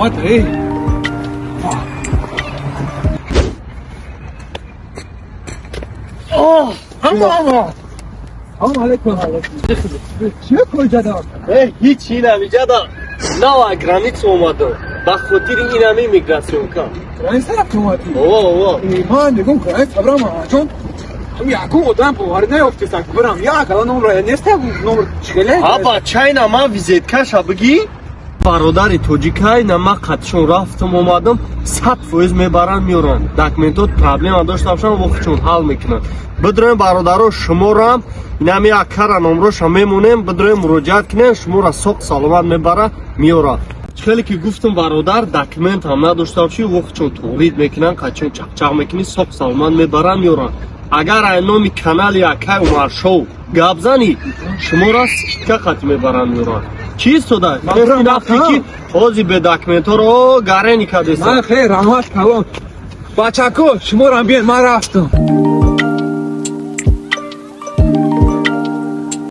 اومد سلام علیکم. چیه کجا دار؟ هیچی نمیجا دا نوا گرانیت اومدم با خاطر این همه میگراسیون کن گرانیت طرف اومدی؟ اوه من نگم گرانیت خبرم چون یکم قدام پوارد نیافتی سک برم یک الان نمره نیست نمره چگله؟ ابا چاینا ما ویزیت کشا بگی برادر توجیکای نما قدشون رفتم اومدم 100% میبرن میورن داکمنتات پرابلم داشته باشن وقتشون حل میکنن بدریم برادرو شمارم نمی اکر نمروش میمونیم بدریم مراجعت کنیم شما را سوق سالمت میبره میورن خیلی که گفتم برادر داکمنت هم نداشته باشی وقتشون تولید میکنن قدشون چق میکنی سوق سالمت میبرن میورن اگر اینامی کانال یکی اومر شو گپ زنی شما را سکه قد میبرن میورن چیز تو ده؟ من رفتی که حوزی به داکمنت رو گرینی کردیست من خیر رحمت کلام بچه کو شما را بیان من رفتم